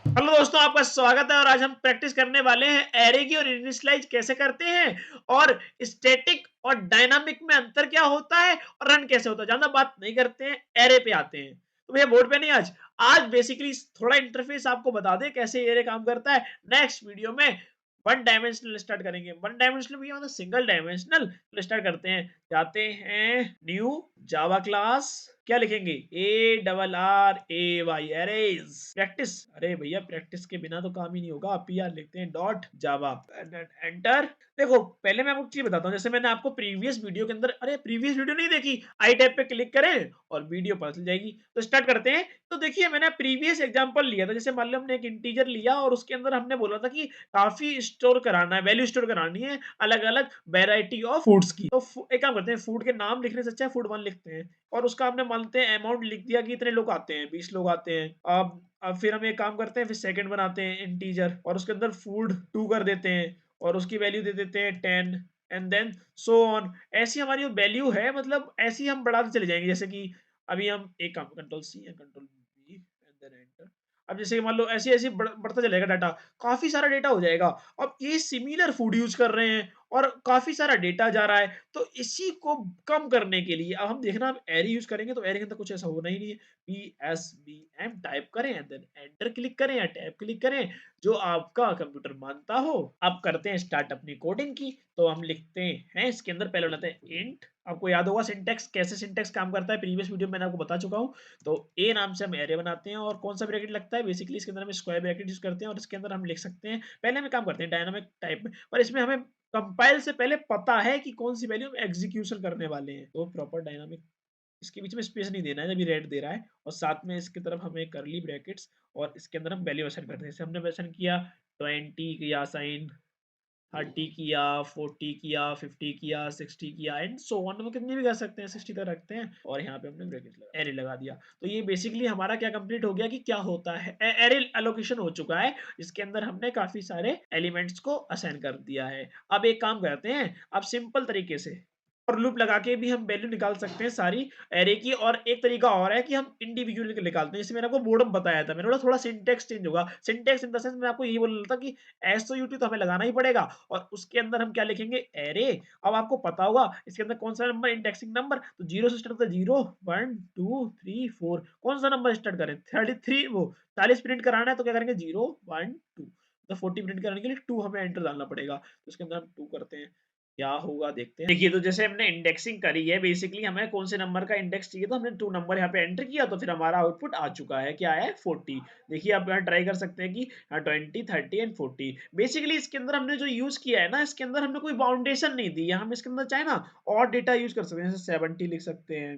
Hello दोस्तों, आपका स्वागत है और आज हम प्रैक्टिस करने वाले हैं एरे की और इनिशियलाइज कैसे करते हैं और स्टैटिक और डायनामिक में अंतर क्या होता है और रन कैसे होता है। ज्यादा बात नहीं करते हैं, एरे पे आते हैं। तो भैया बोर्ड पे नहीं, आज बेसिकली थोड़ा इंटरफेस आपको बता दें कैसे एरे काम करता है। नेक्स्ट वीडियो में वन डायमेंशनल स्टार्ट करेंगे। वन डायमेंशनल भी मतलब सिंगल डायमेंशनल। स्टार्ट करते हैं, जाते हैं न्यू जावा क्लास। क्या लिखेंगे? ARRAY arrays. प्रैक्टिस। अरे भैया प्रैक्टिस के बिना तो काम ही नहीं होगा। PR लिखते हैं डॉट जावा, एंटर। देखो पहले मैं आपको चीज बताता हूँ, जैसे मैंने आपको प्रीवियस वीडियो के अंदर, अरे प्रीवियस वीडियो नहीं देखी, आई टैब पे क्लिक करें और वीडियो पता चल जाएगी। तो स्टार्ट करते हैं। तो देखिए मैंने प्रीवियस एग्जांपल लिया था, जैसे मान लो हमने एक इंटीजर लिया और उसके अंदर हमने बोला था कि काफी स्टोर कराना है, वैल्यू स्टोर करानी है अलग अलग वेराइटी ऑफ फूड्स की। तो एक काम करते हैं, फूड के नाम लिखने से अच्छा है फूड वन लिखते हैं और उसका हमने मानते हैं अमाउंट लिख दिया कि इतने लोग आते हैं, 20 लोग आते हैं। अब फिर हम एक काम करते हैं, फिर सेकंड बनाते हैं इंटीजर और उसके अंदर फूड 2 कर देते हैं और उसकी वैल्यू दे देते हैं 10 एंड देन सो ऑन। ऐसी हमारी जो वैल्यू है, मतलब ऐसी हम बढ़ाते चले जाएंगे। जैसे कि अभी हम एक काम, कंट्रोल सी या control V and then enter. अब जैसे मान लो ऐसे ऐसे बढ़ता चलेगा डाटा, काफी सारा डेटा हो जाएगा। अब ये सिमिलर फूड यूज कर रहे हैं और काफी सारा डेटा जा रहा है, तो इसी को कम करने के लिए अब हम देखना, हम एरे यूज करेंगे तो एरे के अंदर कुछ ऐसा होना ही नहीं है। PSBM टाइप करें एंड देन एंटर क्लिक करें या टैब क्लिक करें, जो आपका कंप्यूटर मानता हो। अब करते हैं स्टार्ट अपनी कोडिंग की। तो हम लिखते हैं इसके अंदर, पहले बनाते हैं इंट। आपको याद होगा सिंटेक्स, कैसे सिंटेक्स काम करता है, प्रीवियस वीडियो में मैंने आपको बता चुका हूँ। तो ए नाम से हम एरे बनाते हैं और कौन सा ब्रैकेट लगता है, बेसिकली इसके अंदर हम स्क्वायर ब्रैकेट यूज करते हैं और इसके अंदर हम लिख सकते हैं, पहले हम काम करते हैं डायनामिक टाइप में, पर इसमें हमें कंपाइल से पहले पता है कि कौन सी वैल्यू हम एग्जीक्यूशन करने वाले हैं। तो प्रॉपर डायनामिक, इसके बीच में स्पेस नहीं देना है जब ये रेड दे रहा है, और साथ में इसकी तरफ हमें करली ब्रैकेट्स और इसके अंदर हम वैल्यू असाइन करते हैं। जैसे हमने असाइन किया 20 किया साइन, 30 किया, 40 किया, 50 किया, 60 किया एंड सो ऑन। हम कितनी भी कर सकते हैं, 60 तक रखते हैं और यहाँ पे हमने ब्रैकेट लगा, एरे लगा दिया। तो ये बेसिकली हमारा क्या कंप्लीट हो गया कि क्या होता है, एरे एलोकेशन हो चुका है। इसके अंदर हमने काफी सारे एलिमेंट्स को असाइन कर दिया है। अब एक काम करते हैं, अब सिंपल तरीके से और लूप लगा के भी हम वैल्यू निकाल सकते हैं सारी एरे की। और एक तरीका और है कि हम इंडिविजुअली निकालते हैं, जैसे मैंने आपको बोर्ड में बताया था। मैंने बोला थोड़ा सिंटेक्स चेंज होगा, सिंटेक्स इन द सेंस मैं आपको यही बोल रहा था कि एसओयूटी तो हमें लगाना ही पड़ेगा और उसके अंदर हम क्या लिखेंगे, एरे। अब आपको पता होगा इसके अंदर कौन सा नंबर, इंडेक्सिंग नंबर, तो 0 से स्टार्ट होता है, 0 1 2 3 4। कौन सा नंबर स्टार्ट करें, 33, वो 40 प्रिंट कराना है तो क्या करेंगे, 0 1 2। तो 40 प्रिंट कराने के लिए 2 हमें एंटर डालना पड़ेगा, तो इसके अंदर हम 2 करते हैं। क्या होगा देखते हैं। देखिए तो जैसे हमने इंडेक्सिंग करी है, बेसिकली हमें कौन से नंबर का इंडेक्स चाहिए, तो हमने 2 नंबर यहाँ पे एंटर किया, तो फिर हमारा आउटपुट आ चुका है, क्या है, 40। देखिए आप यहाँ ट्राई कर सकते हैं कि 20 30 एंड 40। बेसिकली इसके अंदर हमने जो यूज किया है ना, इसके अंदर हमने कोई बाउंडेशन नहीं दी है। हम इसके अंदर चाहे ना और डेटा यूज कर सकते हैं, जैसे 70 लिख सकते हैं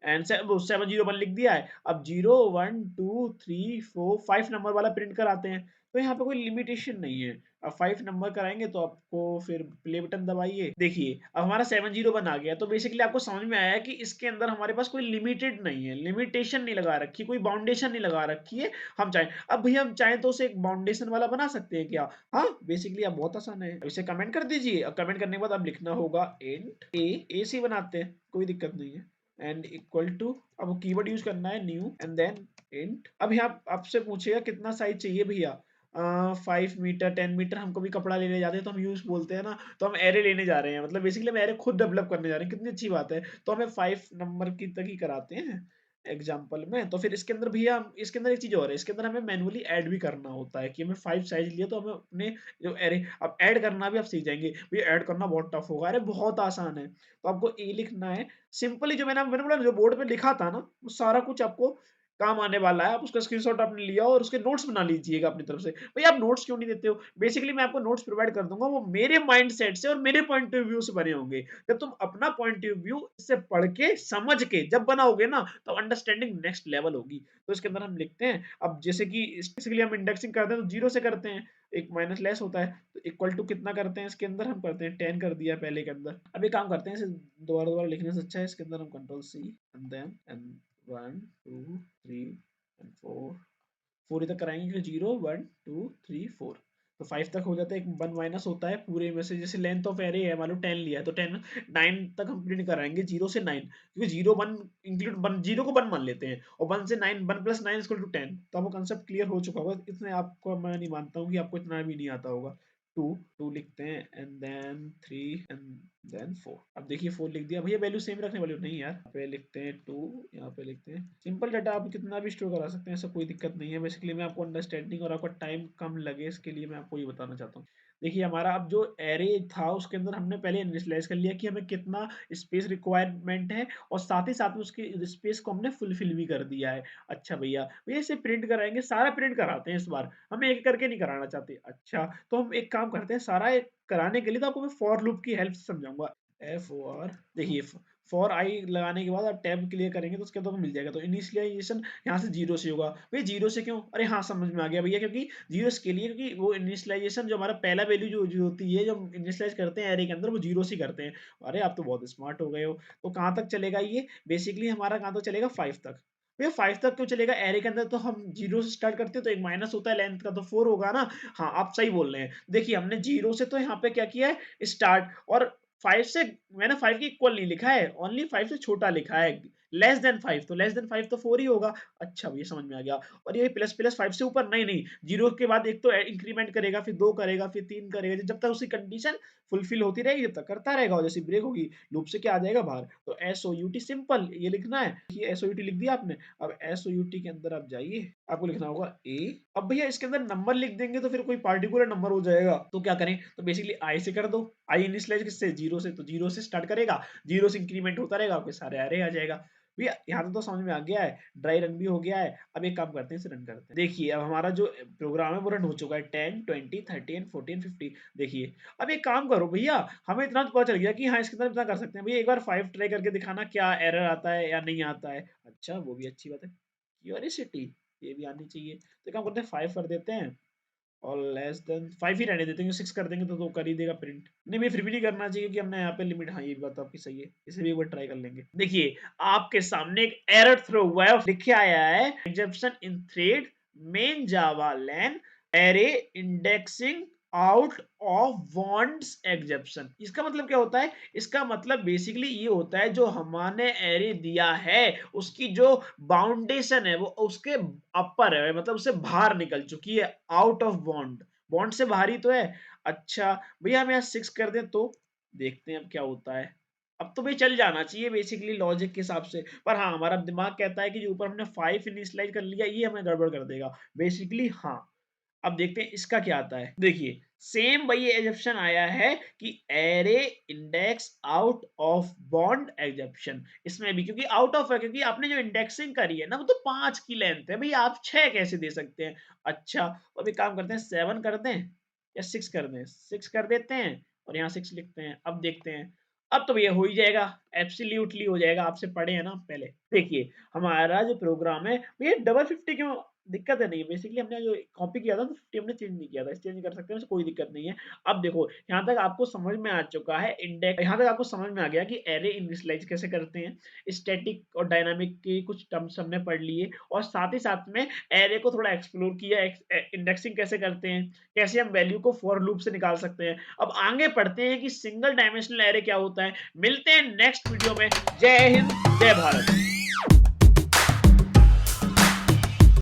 एंड 701 लिख दिया है। अब 0 1 2 3 4 5 नंबर वाला प्रिंट कराते हैं, तो यहाँ पे कोई लिमिटेशन नहीं है। अब 5 नंबर कराएंगे तो आपको फिर प्ले बटन दबाइए, देखिए अब हमारा 701 आ गया। तो बेसिकली आपको समझ में आया कि इसके अंदर हमारे पास कोई लिमिटेड नहीं है, लिमिटेशन नहीं लगा रखी, कोई बाउंडेशन नहीं लगा रखी है। हम चाहें, अब भैया हम चाहें तो उसे एक बाउंडेशन वाला बना सकते हैं क्या? हाँ बेसिकली अब बहुत आसान है। अब इसे कमेंट कर दीजिए, अब कमेंट करने के बाद अब लिखना होगा इंट ए से बनाते हैं, कोई दिक्कत नहीं है, एंड इक्वल टू, अब कीवर्ड यूज करना है न्यू एंड देन इंट। अब यहाँ आपसे पूछेगा कितना साइज चाहिए भैया, 5 मीटर 10 मीटर। हम कभी कपड़ा लेने जाते हैं तो हम यूज बोलते हैं ना, तो हम एरे लेने जा रहे हैं, मतलब बेसिकली हम एरे खुद डेवलप करने जा रहे हैं, कितनी अच्छी बात है। तो हमें 5 नंबर की तक ही कराते हैं एग्जाम्पल में। तो फिर इसके अंदर भैया, इसके अंदर एक चीज और है, इसके अंदर हमें मैनुअली ऐड भी करना होता है कि हमें 5 साइज लिया तो हमें अपने जो एरे, अब ऐड करना भी आप सीख जाएंगे। भैया ऐड करना बहुत टफ होगा, अरे बहुत आसान है। तो आपको ए लिखना है, सिंपली जो मैंने बोला जो बोर्ड पे लिखा था ना, वो सारा कुछ आपको काम आने वाला है। आप उसका स्क्रीनशॉट आपने लिया और उसके नोट्स बना लीजिएगा अपनी तरफ से। भैया आप नोट्स क्यों नहीं देते हो? बेसिकली मैं आपको नोट्स प्रोवाइड कर दूंगा, वो मेरे माइंडसेट से और मेरे पॉइंट ऑफ व्यू से बने होंगे। जब तुम अपना पॉइंट ऑफ व्यू इससे पढ़ के समझ के जब बनाओगे ना, तो अंडरस्टैंडिंग नेक्स्ट लेवल होगी। तो इसके अंदर हम लिखते हैं, अब जैसे कि बेसिकली हम इंडेक्सिंग करते हैं तो 0 से करते हैं, एक माइनस लेस होता है, तो इक्वल टू कितना करते हैं, इसके अंदर हम करते हैं 10 कर दिया पहले के अंदर। अब एक काम करते हैं, इसे दोबारा दोबारा लिखने से अच्छा है, इसके अंदर हम control C and then and 1 2 3 and 4 4 तक कराएंगे, 0 1 2 3 4। तो 5 तक हो जाता है, एक 1 माइनस होता है पूरे में से, जैसे लेंथ ऑफ एरे है मान लो 10 लिया है तो 10 9 तक हम प्रिंट कराएंगे 0 से 9, क्योंकि 0 1 इंक्लूड 1 0 को 1 मान लेते हैं और 1 से 9 1 प्लस 9 इक्वल टू 10। तो आपको कंसेप्ट क्लियर हो चुका होगा, इतने आपको मैं नहीं मानता हूँ कि आपको इतना भी नहीं आता होगा। 2 2 लिखते हैं एंड देन 3 एंड देन 4। अब देखिए 4 लिख दिया भैया, वैल्यू सेम रखने वाली नहीं यार। यहाँ पे लिखते हैं 2, यहाँ पे लिखते हैं सिंपल डाटा, आप कितना भी स्टोर करा सकते हैं, ऐसा कोई दिक्कत नहीं है। बेसिकली मैं आपको अंडरस्टैंडिंग और आपका टाइम कम लगे इसके लिए मैं आपको ये बताना चाहता हूँ। देखिए हमारा अब जो एरे था उसके अंदर हमने पहले इनिशियलाइज कर लिया कि हमें कितना स्पेस रिक्वायरमेंट है और साथ ही साथ में उसके स्पेस को हमने फुलफिल भी कर दिया है। अच्छा भैया, भैया इसे प्रिंट कराएंगे, सारा प्रिंट कराते हैं इस बार, हम एक करके नहीं कराना चाहते। अच्छा तो हम एक काम करते हैं, सारा एक कराने के लिए तो आपको मैं फॉर लूप की हेल्प से समझाऊंगा। एफ ओ आर, देखिए फॉर आई लगाने के बाद आप टैब क्लियर करेंगे तो उसके बाद मिल जाएगा। तो इनिशियलाइजेशन यहाँ से 0 से होगा। भैया 0 से क्यों? अरे हाँ समझ में आ गया भैया, क्योंकि 0 के लिए, क्योंकि वो इनिशियलाइजेशन जो हमारा पहला वैल्यू जो होती है, जो हम इनिशियलाइज करते हैं एरे के अंदर, वो 0 से करते हैं। अरे आप तो बहुत स्मार्ट हो गए हो। तो कहाँ तक चलेगा ये? बेसिकली हमारा कहाँ तक चलेगा? 5 तक। भैया 5 तक क्यों चलेगा? एरे के अंदर तो हम 0 से स्टार्ट करते हैं तो एक माइनस होता है लेंथ का, तो 4 होगा ना। हाँ आप सही बोल रहे हैं। देखिए हमने 0 से तो यहाँ पे क्या किया है स्टार्ट, और 5 से मैंने 5 के इक्वल नहीं लिखा है, ओनली 5 से छोटा लिखा है, लेस देन 5, तो लेस देन 5 तो 4 ही होगा। अच्छा ये समझ में आ गया। और ये प्लस प्लस 5 से ऊपर नहीं, नहीं 0 के बाद एक तो इंक्रीमेंट करेगा, फिर 2 करेगा, फिर 3 करेगा, जब तक उसकी कंडीशन फुलफिल होती रहेगी जब तक करता रहेगा, और जैसे ब्रेक होगी लूप से क्या आ जाएगा बाहर। तो SOUT सिंपल ये लिखना है, ये SOUT लिख दिया आपने। अब SOUT के अंदर आप जाइए, आपको लिखना होगा A। अब भैया इसके अंदर नंबर लिख देंगे तो फिर कोई पार्टिकुलर नंबर हो जाएगा, तो क्या करें? तो बेसिकली आई से कर दो। आई इनिशियलाइज किससे? 0 से, तो 0 से स्टार्ट करेगा, 0 से इंक्रीमेंट होता रहेगा, आपके सारे एरे आ जाएगा। भैया यहाँ तक तो समझ में आ गया है, ड्राई रन भी हो गया है। अब एक काम करते हैं, इसे रन करते हैं। देखिए अब हमारा जो प्रोग्राम है वो रन हो चुका है, 10 20 30 14 50। देखिए अब एक काम करो भैया, हमें इतना तो पता चल गया कि हाँ इसके अंदर इतना कर सकते हैं। भैया एक बार 5 ट्राई करके दिखाना, क्या एरर आता है या नहीं आता है। अच्छा वो भी अच्छी बात है, क्यूरियोसिटी ये भी आनी चाहिए। तो काम करते हैं 5 कर देते हैं और लेस देन 5 ही रहने देते हैं, 6 कर देंगे तो कर ही देगा प्रिंट। नहीं भैया फिर भी नहीं करना चाहिए कि हमने यहाँ पे लिमिट, हाँ ये बात आपकी सही है, इसे भी एक बार ट्राई कर लेंगे। देखिए आपके सामने एक एरर थ्रो हुआ है, लिखे आया है exemption in thread main Java lane array indexing out of wants exemption. इसका मतलब क्या होता है? इसका मतलब बेसिकली ये होता है, जो हमने एरे दिया है उसकी जो बाउंडेशन है वो उसके अपर है, मतलब उससे बाहर निकल चुकी है, आउट ऑफ बॉन्ड, बॉन्ड से बाहर ही तो है। अच्छा भैया हम यहाँ 6 कर दें तो देखते हैं अब क्या होता है। अब तो भाई चल जाना चाहिए बेसिकली लॉजिक के हिसाब से, पर हाँ हमारा दिमाग कहता है कि जो ऊपर हमने 5 इनिशियलाइज कर लिया ये हमें गड़बड़ कर देगा बेसिकली। हाँ अब देखते हैं इसका क्या आता है। देखिए सेम वही एग्जेप्शन आया है कि array index out of bond exemption, इसमें भी क्योंकि आउट ऑफ है, क्योंकि आपने जो इंडेक्सिंग करी है ना वो तो 5 की लेंथ है, भैया आप 6 कैसे दे सकते हैं। अच्छा तो अभी काम करते हैं 7 कर दें या 6 कर दें, 6 कर देते हैं और यहाँ 6 लिखते हैं। अब देखते हैं, अब तो भैया हो ही जाएगा, एब्सोल्युटली हो जाएगा, आपसे पढ़े हैं ना पहले। देखिए हमारा जो प्रोग्राम है भैया डबल 50 क्यों दिक्कत है? नहीं बेसिकली हमने जो कॉपी किया था तो 50 हमने चेंज नहीं किया था, चेंज कर सकते हैं, उससे कोई दिक्कत नहीं है। अब देखो यहाँ तक आपको समझ में आ चुका है इंडेक्स, यहाँ तक आपको समझ में आ गया कि एरे इनिशियलाइज कैसे करते हैं, स्टैटिक और डायनामिक के कुछ टर्म्स हमने पढ़ लिए, और साथ ही साथ में एरे को थोड़ा एक्सप्लोर किया, इंडेक्सिंग कैसे करते हैं, कैसे हम वैल्यू को फॉर लूप से निकाल सकते हैं। अब आगे पढ़ते हैं कि सिंगल डायमेंशनल एरे क्या होता है। मिलते हैं नेक्स्ट वीडियो में। जय हिंद, जय भारत।